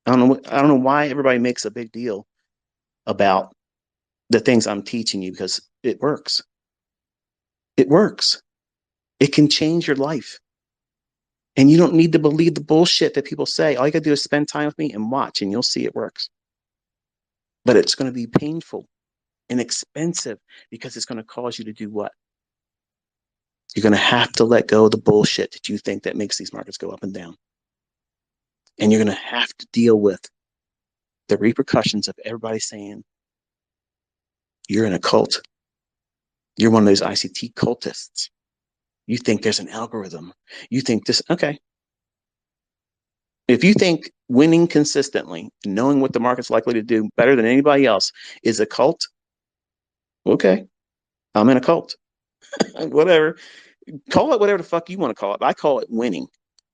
I don't know why everybody makes a big deal about the things I'm teaching you because it works. It works. It can change your life. And you don't need to believe the bullshit that people say. All you gotta do is spend time with me and watch, and you'll see it works. But it's going to be painful and expensive because it's going to cause you to do what? You're going to have to let go of the bullshit that you think that makes these markets go up and down. And you're going to have to deal with the repercussions of everybody saying you're in a cult. You're one of those ICT cultists. You think there's an algorithm. You think this, okay. If you think winning consistently, knowing what the market's likely to do better than anybody else is a cult, okay, I'm in a cult. Whatever. Call it whatever the fuck you want to call it. I call it winning.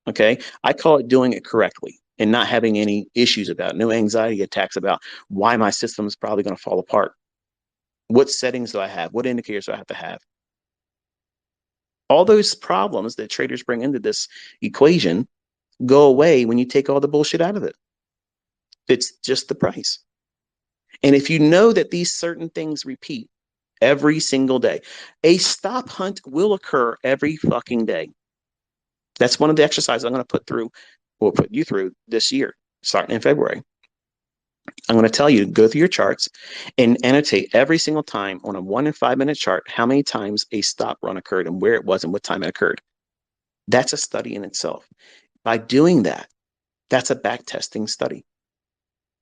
Okay. I call it doing it correctly and not having any issues about it, no anxiety attacks about why my system is probably going to fall apart. What settings do I have? What indicators do I have to have? All those problems that traders bring into this equation go away when you take all the bullshit out of it. It's just the price. And if you know that these certain things repeat every single day, a stop hunt will occur every fucking day. That's one of the exercises I'm going to put through or put you through this year, starting in February. I'm going to tell you to go through your charts and annotate every single time on a 1 and 5 minute chart how many times a stop run occurred and where it was and what time it occurred. That's a study in itself. By doing that, that's a back testing study.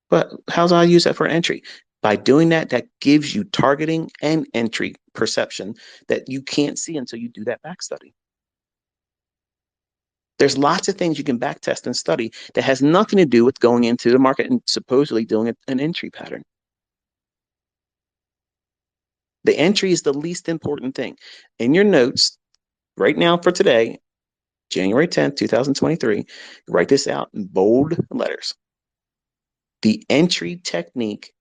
But how do I use that for an entry? By doing that, that gives you targeting and entry perception that you can't see until you do that back study. There's lots of things you can back test and study that has nothing to do with going into the market and supposedly doing an entry pattern. The entry is the least important thing. In your notes right now for today, January 10th, 2023, write this out in bold letters. The entry technique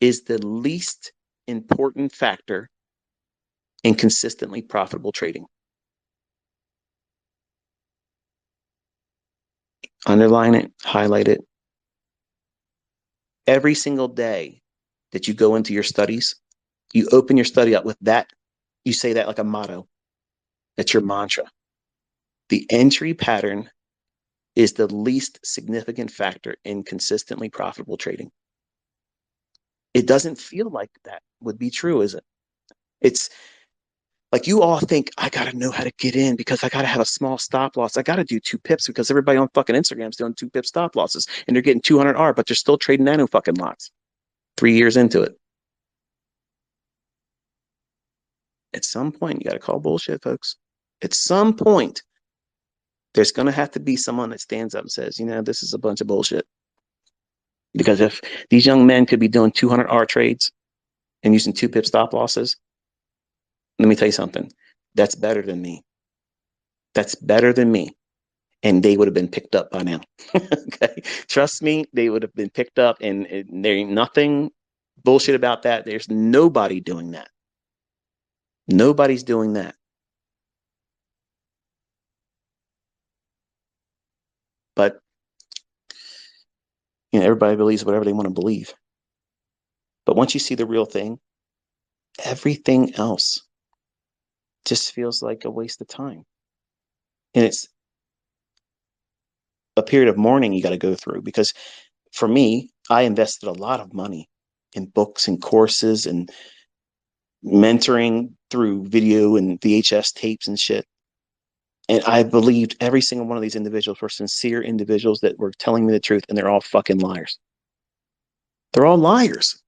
is the least important factor in consistently profitable trading. Underline it, highlight it. Every single day that you go into your studies, you open your study up with that. You say that like a motto. That's your mantra. The entry pattern is the least significant factor in consistently profitable trading. It doesn't feel like that would be true, is it? It's like you all think I got to know how to get in because I got to have a small stop loss. I got to do 2 pips because everybody on fucking Instagram is doing 2 pip stop losses and they're getting 200R, but they're still trading nano fucking lots 3 years into it. At some point, you got to call bullshit, folks. At some point, there's going to have to be someone that stands up and says, you know, this is a bunch of bullshit. Because if these young men could be doing 200R trades and using 2 pip stop losses, let me tell you something. That's better than me. That's better than me. And they would have been picked up by now. Okay. Trust me, they would have been picked up, and there ain't nothing bullshit about that. There's nobody doing that. Nobody's doing that. But you know, everybody believes whatever they want to believe. But once you see the real thing, everything else just feels like a waste of time. And it's a period of mourning you got to go through because for me, I invested a lot of money in books and courses and mentoring through video and VHS tapes and shit. And I believed every single one of these individuals were sincere individuals that were telling me the truth, and they're all fucking liars. They're all liars.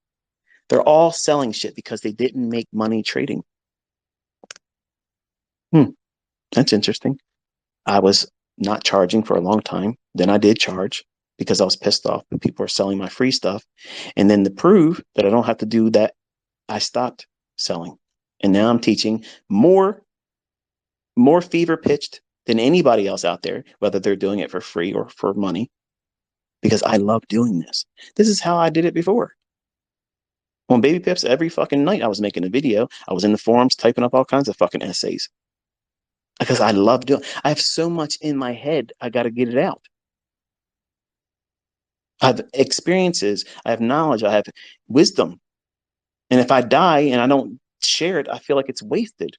They're all selling shit because they didn't make money trading. That's interesting. I was not charging for a long time. Then I did charge because I was pissed off that people were selling my free stuff. And then to prove that I don't have to do that, I stopped selling. And now I'm teaching more fever pitched than anybody else out there, whether they're doing it for free or for money, because I love doing this. This is how I did it before. On Baby Pips, every fucking night I was making a video. I was in the forums typing up all kinds of fucking essays because I love doing. I have so much in my head. I got to get it out. I have experiences, I have knowledge, I have wisdom. And if I die and I don't share it, I feel like it's wasted.